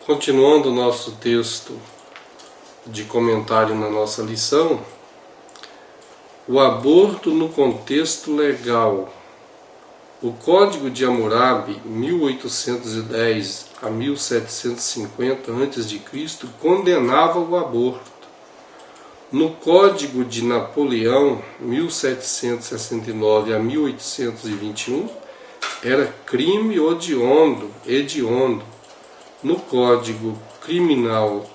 Continuando o nosso texto de comentário na nossa lição, o aborto no contexto legal. O Código de Hammurabi, 1810 a 1750 a.C., condenava o aborto. No Código de Napoleão, 1769 a 1821, era crime hediondo. No Código Criminal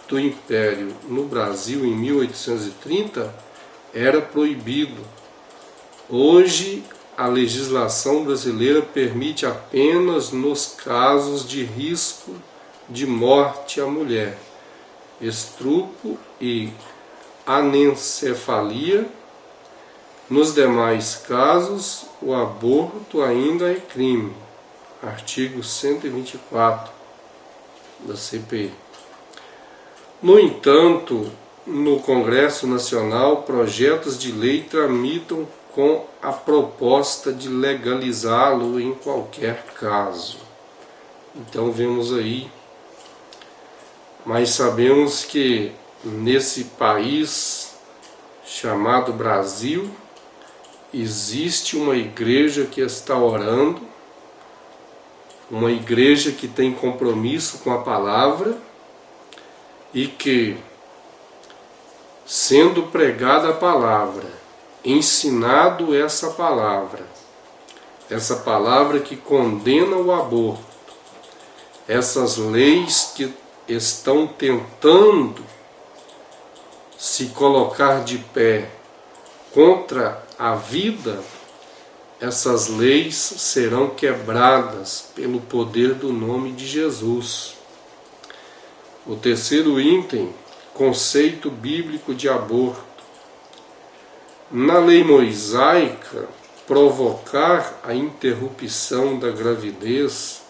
do Império no Brasil, em 1830, era proibido. Hoje, a legislação brasileira permite apenas nos casos de risco de morte à mulher, estupro e anencefalia. Nos demais casos, o aborto ainda é crime. Artigo 124 da CPI. No entanto, no Congresso Nacional, projetos de lei tramitam com a proposta de legalizá-lo em qualquer caso. Então vemos aí, mas sabemos que nesse país chamado Brasil existe uma igreja que está orando, uma igreja que tem compromisso com a palavra e que, sendo pregada a palavra, ensinado essa palavra que condena o aborto, essas leis que estão tentando se colocar de pé contra a vida, essas leis serão quebradas pelo poder do nome de Jesus. O terceiro item, conceito bíblico de aborto. Na lei mosaica, provocar a interrupção da gravidez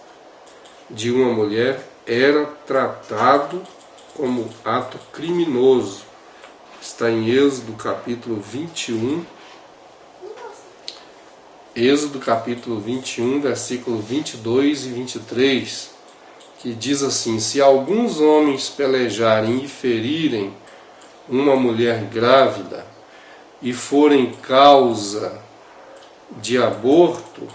de uma mulher era tratado como ato criminoso. Está em Êxodo capítulo 21, versículo 22 e 23, que diz assim: se alguns homens pelejarem e ferirem uma mulher grávida e forem causa de aborto,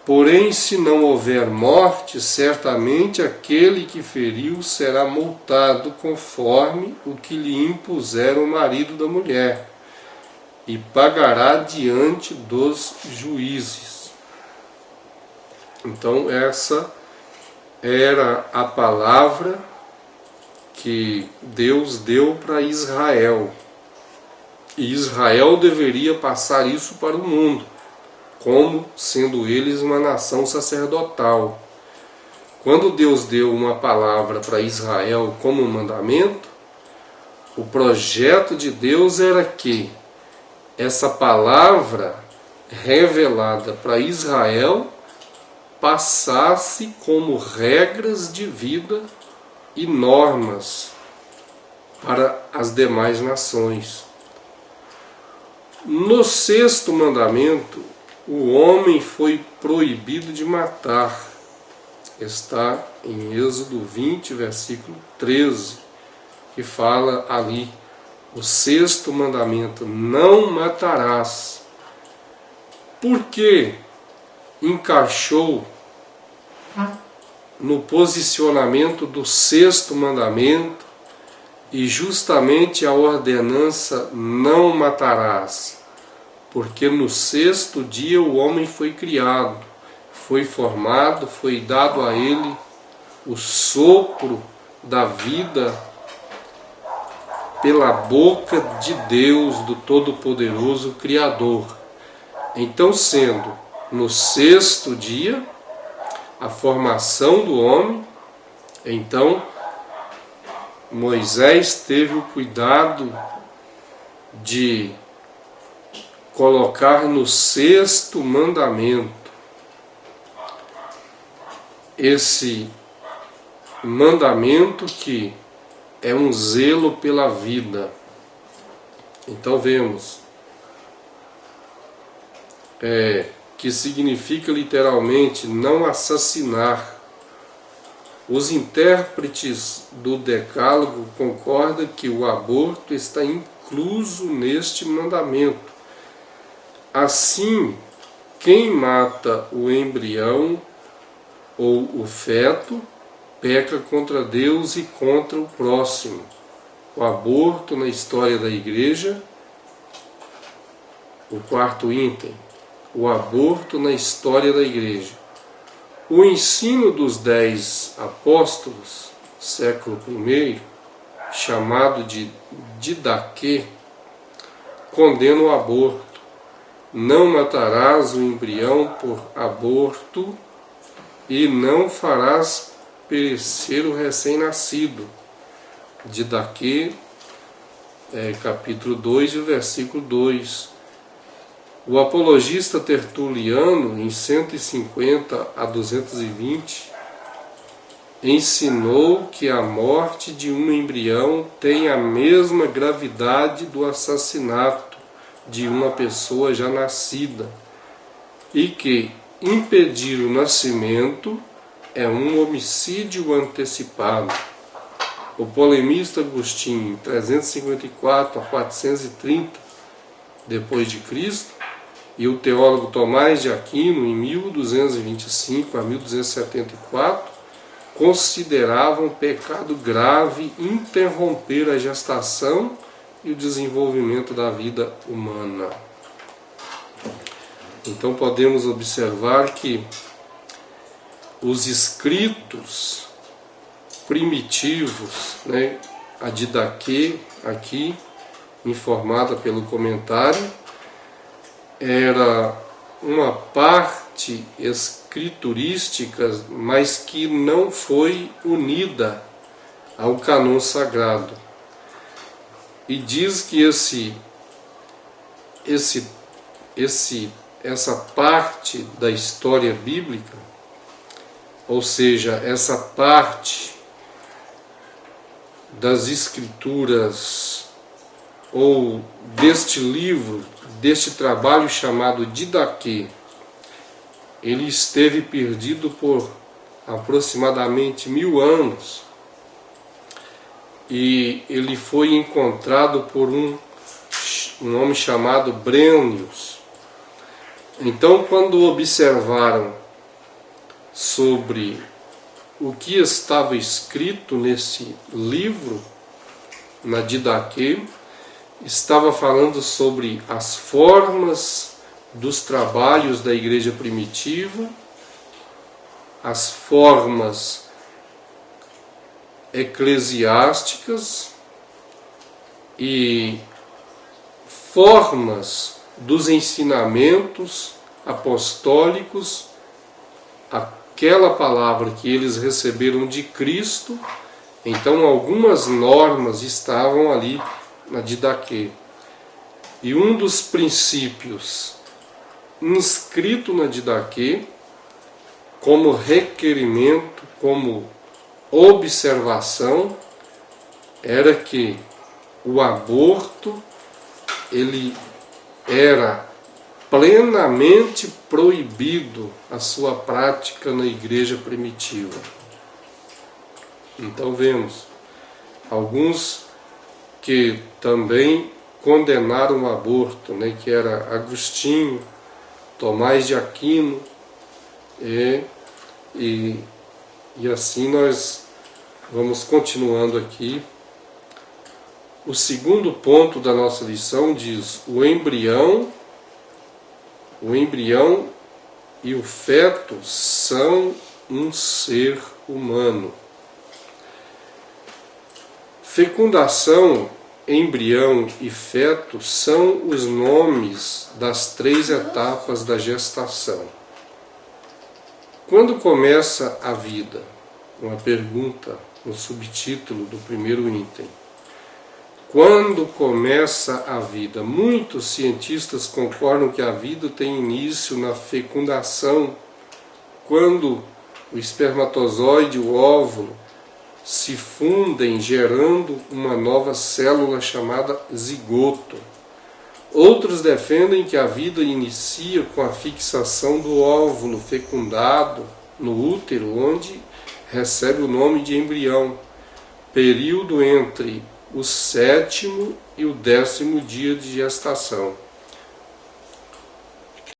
porém se não houver morte, certamente aquele que feriu será multado conforme o que lhe impuser o marido da mulher, e pagará diante dos juízes. Então essa era a palavra que Deus deu para Israel. E Israel deveria passar isso para o mundo, como sendo eles uma nação sacerdotal. Quando Deus deu uma palavra para Israel como um mandamento, o projeto de Deus era que essa palavra revelada para Israel passasse como regras de vida e normas para as demais nações. No sexto mandamento, o homem foi proibido de matar. Está em Êxodo 20, versículo 13, que fala ali, o sexto mandamento, não matarás. Por que encaixou no posicionamento do sexto mandamento e justamente a ordenança não matarás? Porque no sexto dia o homem foi criado, foi formado, foi dado a ele o sopro da vida pela boca de Deus, do Todo-Poderoso Criador. Então, sendo no sexto dia a formação do homem, então Moisés teve o cuidado de colocar no sexto mandamento esse mandamento que é um zelo pela vida. Então vemos que significa literalmente não assassinar, Os intérpretes do Decálogo concordam que o aborto está incluso neste mandamento. Assim, quem mata o embrião ou o feto peca contra Deus e contra o próximo. O aborto na história da Igreja. O quarto item, o aborto na história da Igreja. O ensino dos 10 apóstolos, século I, chamado de Didaquê, condena o aborto. Não matarás o embrião por aborto e não farás perecer o recém-nascido. Didaquê, capítulo 2, versículo 2. O apologista Tertuliano, em 150 a 220, ensinou que a morte de um embrião tem a mesma gravidade do assassinato de uma pessoa já nascida e que impedir o nascimento é um homicídio antecipado. O polemista Agostinho, em 354 a 430 depois de Cristo, e o teólogo Tomás de Aquino, em 1225 a 1274, consideravam pecado grave interromper a gestação e o desenvolvimento da vida humana. Então podemos observar que os escritos primitivos, a Didaquê, aqui informada pelo comentário, era uma parte escriturística, mas que não foi unida ao cânon sagrado. E diz que essa parte da história bíblica, ou seja, essa parte das escrituras ou deste livro, deste trabalho chamado Didaquê, ele esteve perdido por aproximadamente 1000 anos e ele foi encontrado por um homem chamado Brênius. Então, quando observaram sobre o que estava escrito nesse livro, na Didaquê, estava falando sobre as formas dos trabalhos da igreja primitiva, as formas eclesiásticas e formas dos ensinamentos apostólicos, aquela palavra que eles receberam de Cristo. Então algumas normas estavam ali na Didaquê. E um dos princípios inscrito na Didaquê, como requerimento, como observação, era que o aborto ele era plenamente proibido a sua prática na igreja primitiva. Então vemos alguns que também condenaram o aborto, que era Agostinho, Tomás de Aquino, e assim nós vamos continuando aqui. O segundo ponto da nossa lição diz: o embrião e o feto são um ser humano. Fecundação, embrião e feto são os nomes das 3 etapas da gestação. Quando começa a vida? Uma pergunta no subtítulo do primeiro item. Quando começa a vida? Muitos cientistas concordam que a vida tem início na fecundação, quando o espermatozoide e o óvulo se fundem, gerando uma nova célula chamada zigoto. Outros defendem que a vida inicia com a fixação do óvulo fecundado no útero, onde recebe o nome de embrião, período entre o 7º e o 10º dia de gestação.